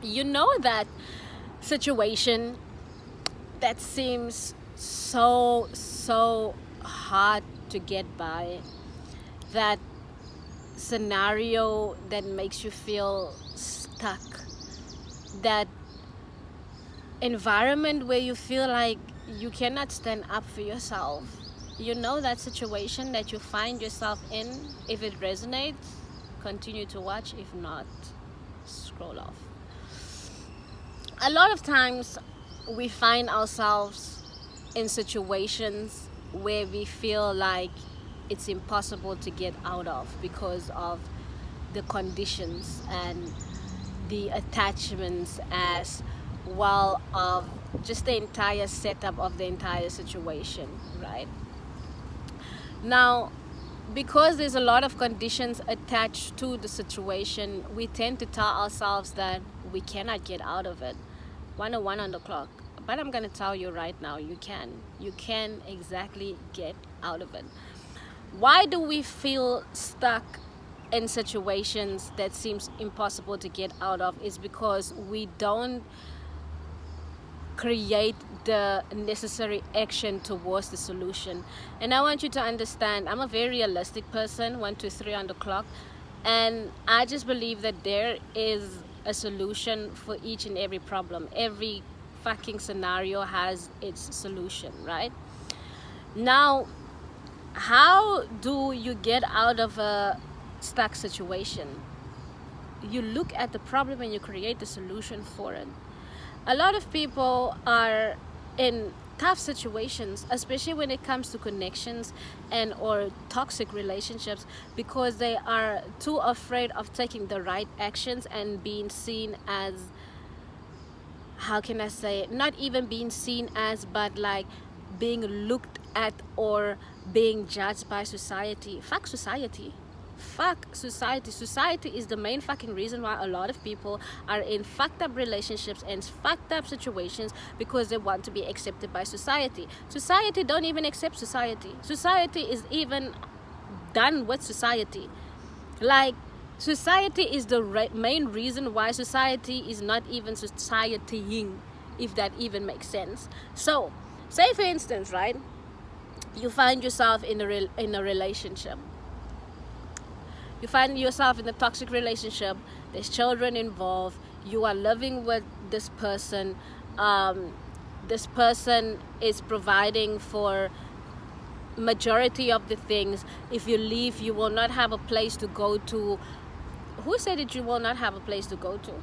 You know that situation that seems so hard to get by, that scenario that makes you feel stuck, that environment where you feel like you cannot stand up for yourself. You know that situation that you find yourself in. If it resonates, continue to watch. If not, scroll off. A lot of times we find ourselves in situations where we feel like it's impossible to get out of because of the conditions and the attachments, as well of just the entire setup of the entire situation, right? Now, because there's a lot of conditions attached to the situation, we tend to tell ourselves that we cannot get out of it. 101 on the clock. But I'm going to tell you right now, you can. You can exactly get out of it. Why do we feel stuck in situations that seems impossible to get out of? Is because we don't create the necessary action towards the solution. And I want you to understand, I'm a very realistic person, 1 2 3 on the clock, and I just believe that there is a solution for each and every problem. Every fucking scenario has its solution, right? Now, how do you get out of a stuck situation? You look at the problem and you create the solution for it. A lot of people are in tough situations, especially when it comes to connections and or toxic relationships, because they are too afraid of taking the right actions and being seen as, how can I say it, not even being seen as, but like being looked at or being judged by society. Fuck society. Fuck society. Society is the main fucking reason why a lot of people are in fucked up relationships and fucked up situations, because they want to be accepted by society. Society don't even accept society. Society is even done with society. Like, society is the main reason why society is not even societying, if that even makes sense. So, say for instance, right, you find yourself in a relationship. You find yourself in a toxic relationship. There's children involved. You are living with this person. This person is providing for majority of the things. If you leave, you will not have a place to go to. Who said that you will not have a place to go to?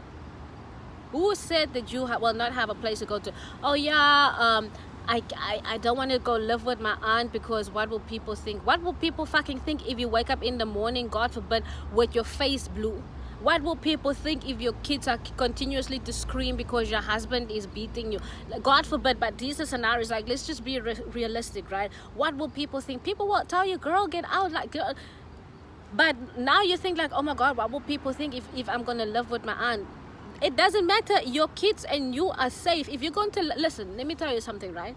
Who said that you will not have a place to go to? Oh yeah, I don't want to go live with my aunt because what will people think? What will people fucking think if you wake up in the morning, God forbid, with your face blue? What will people think if your kids are continuously to scream because your husband is beating you? God forbid, but these are scenarios, like, let's just be realistic, right? What will people think? People will tell you, girl, get out, like, girl. But now you think like, oh my God, what will people think if I'm going to live with my aunt? It doesn't matter. Your kids and you are safe. If you're going to, listen, let me tell you something, right?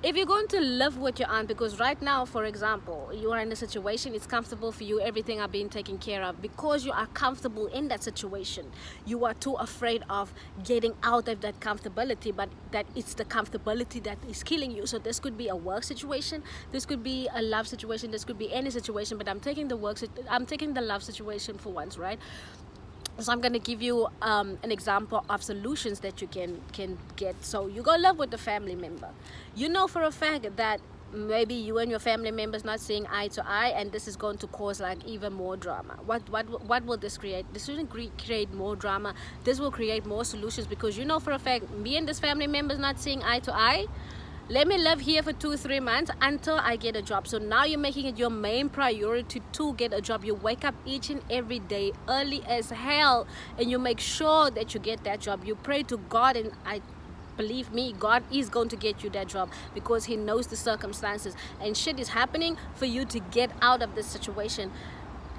If you're going to live with your aunt, because right now, for example, you are in a situation, it's comfortable for you, everything are being taken care of, because you are comfortable in that situation. You are too afraid of getting out of that comfortability, but that it's the comfortability that is killing you. So this could be a work situation, this could be a love situation, this could be any situation, but I'm taking the love situation for once, right? So I'm going to give you an example of solutions that you can get. So you go live with a family member. You know for a fact that maybe you and your family members not seeing eye to eye, and this is going to cause like even more drama. What will this create? This shouldn't create more drama. This will create more solutions, because you know for a fact, me and this family members not seeing eye to eye. Let me live here for 2-3 months until I get a job. So now you're making it your main priority to get a job. You wake up each and every day early as hell, and you make sure that you get that job. You pray to God, and believe me, God is going to get you that job, because He knows the circumstances, and shit is happening for you to get out of this situation.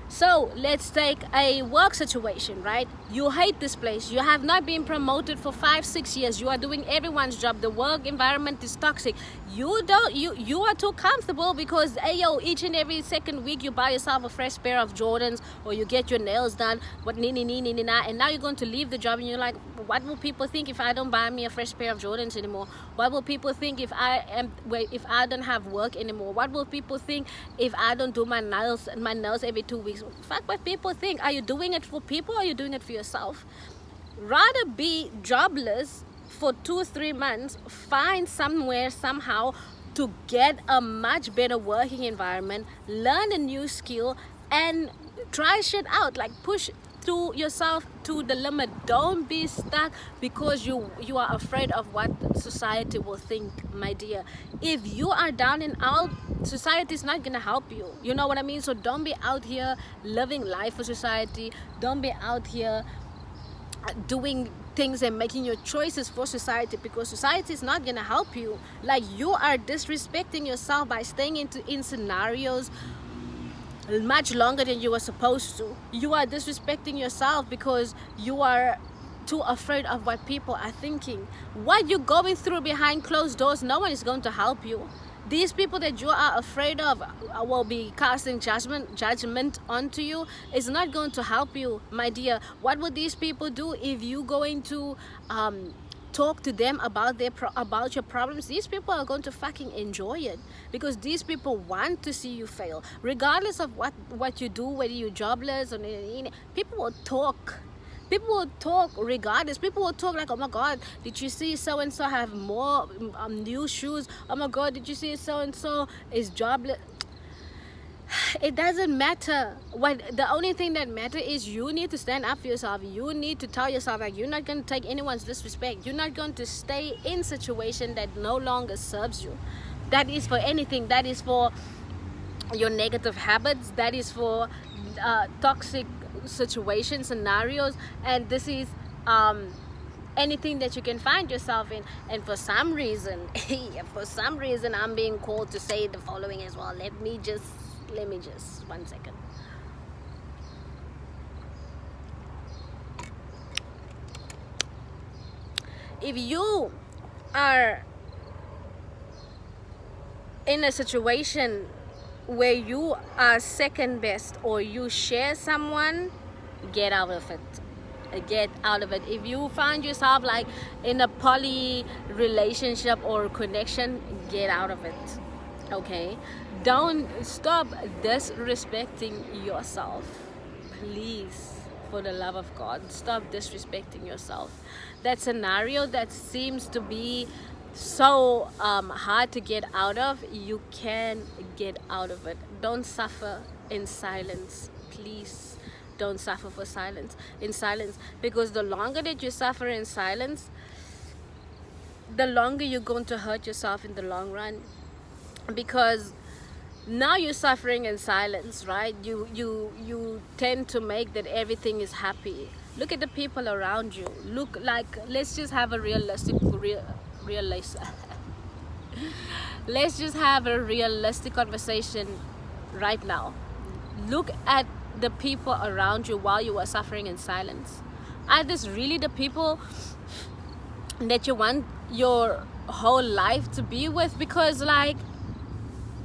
So let's take a work situation, right? You hate this place. You have not been promoted for 5-6 years. You are doing everyone's job. The work environment is toxic. You are too comfortable because each and every second week you buy yourself a fresh pair of Jordans, or you get your nails done, and now you're going to leave the job and you're like, what will people think if I don't buy me a fresh pair of Jordans anymore? What will people think if I don't have work anymore? What will people think if I don't do my nails every 2 weeks? Fuck what people think. Are you doing it for people, or are you doing it for yourself? Rather be jobless for 2-3 months, find somewhere somehow to get a much better working environment, learn a new skill, and try shit out. Like, push through yourself to the limit. Don't be stuck because you are afraid of what society will think, my dear. If you are down and out, society is not gonna help you. You know what I mean? So don't be out here living life for society. Don't be out here doing things and making your choices for society, because society is not gonna help you. Like, you are disrespecting yourself by staying in scenarios much longer than you were supposed to. You are disrespecting yourself because you are too afraid of what people are thinking. What you're going through behind closed doors, no one is going to help you. These people that you are afraid of will be casting judgment onto you. Is not going to help you, my dear. What would these people do if you going to talk to them about about your problems? These people are going to fucking enjoy it, because these people want to see you fail, regardless of what you do, whether you're jobless or people will talk. People will talk regardless. People will talk like, oh my God, did you see so-and-so have more new shoes? Oh my God, did you see so-and-so is jobless? It doesn't matter. The only thing that matters is you need to stand up for yourself. You need to tell yourself, like, you're not going to take anyone's disrespect. You're not going to stay in a situation that no longer serves you. That is for anything. That is for your negative habits. That is for toxic situation scenarios, and this is anything that you can find yourself in. And for some reason I'm being called to say the following as well. Let me just 1 second. If you are in a situation where you are second best, or you share someone, get out of it. If you find yourself like in a poly relationship or connection, get out of it. Okay, don't stop disrespecting yourself, please. For the love of God, stop disrespecting yourself. That scenario that seems to be so hard to get out of, you can get out of it. Don't suffer in silence, please. Don't suffer in silence, because the longer that you suffer in silence, the longer you're going to hurt yourself in the long run. Because now you're suffering in silence, right? You tend to make that everything is happy. Look at the people around you. Let's just have a let's just have a realistic conversation right now. Look at the people around you while you are suffering in silence. Are these really the people that you want your whole life to be with? Because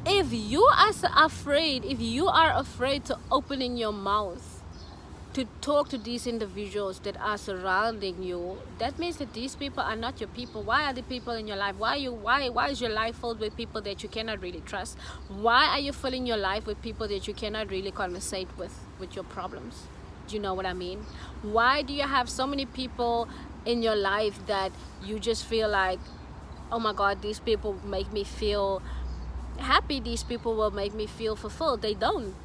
if you are afraid to opening your mouth to talk to these individuals that are surrounding you, that means that these people are not your people. Why are the people in your life? Why is your life filled with people that you cannot really trust? Why are you filling your life with people that you cannot really conversate with your problems? Do you know what I mean? Why do you have so many people in your life that you just feel like, oh my God, these people make me feel happy, these people will make me feel fulfilled? They don't,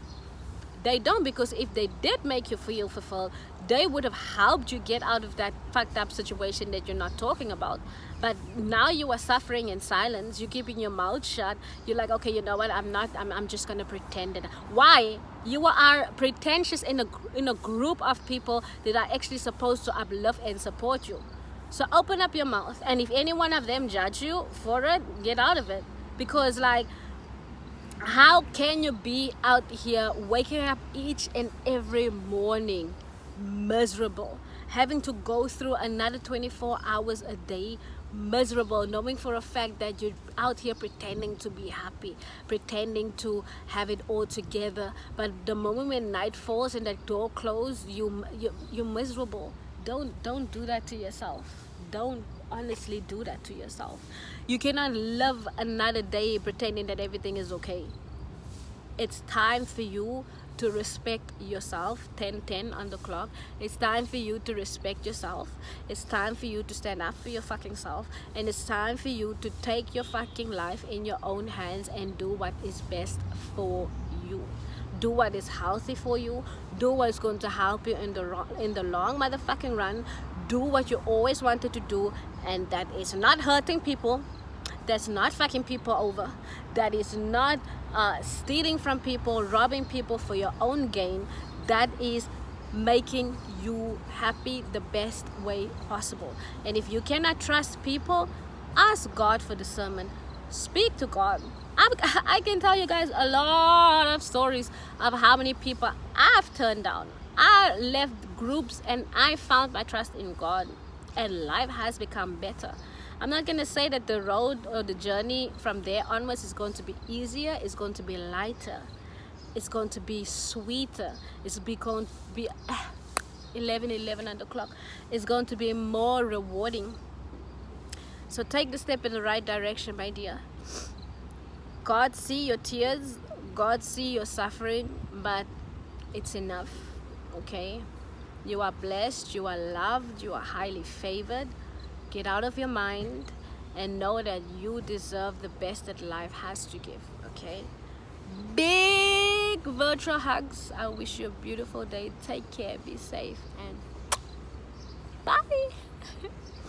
because if they did make you feel fulfilled, they would have helped you get out of that fucked up situation that you're not talking about. But now you are suffering in silence. You're keeping your mouth shut. You're like, okay, you know what, I'm just gonna pretend that. Why? You are pretentious in a group of people that are actually supposed to uplift and support you. So open up your mouth, and if any one of them judge you for it, get out of it. Because how can you be out here waking up each and every morning miserable, having to go through another 24 hours a day miserable, knowing for a fact that you're out here pretending to be happy, pretending to have it all together, but the moment when night falls and that door closes, you're miserable. Don't do that to yourself. Don't honestly do that to yourself. You cannot live another day pretending that everything is okay. It's time for you to respect yourself. 10:10 on the clock. It's time for you to respect yourself. It's time for you to stand up for your fucking self, and it's time for you to take your fucking life in your own hands and do what is best for you. Do what is healthy for you. Do what is going to help you in the long motherfucking run. Do what you always wanted to do, and that is not hurting people. That's not fucking people over. That is not stealing from people, robbing people for your own gain. That is making you happy the best way possible. And if you cannot trust people, ask God for discernment. Speak to God. I can tell you guys a lot of stories of how many people I've turned down. I left groups and I found my trust in God, and life has become better. I'm not going to say that the road or the journey from there onwards is going to be easier. It's going to be lighter. It's going to be sweeter. Going to be 11:11 on the clock. It's going to be more rewarding. So take the step in the right direction, my dear. God see your tears. God see your suffering, but it's enough. Okay? You are blessed. You are loved. You are highly favored. Get out of your mind and know that you deserve the best that life has to give. Okay? Big virtual hugs. I wish you a beautiful day. Take care. Be safe. And bye.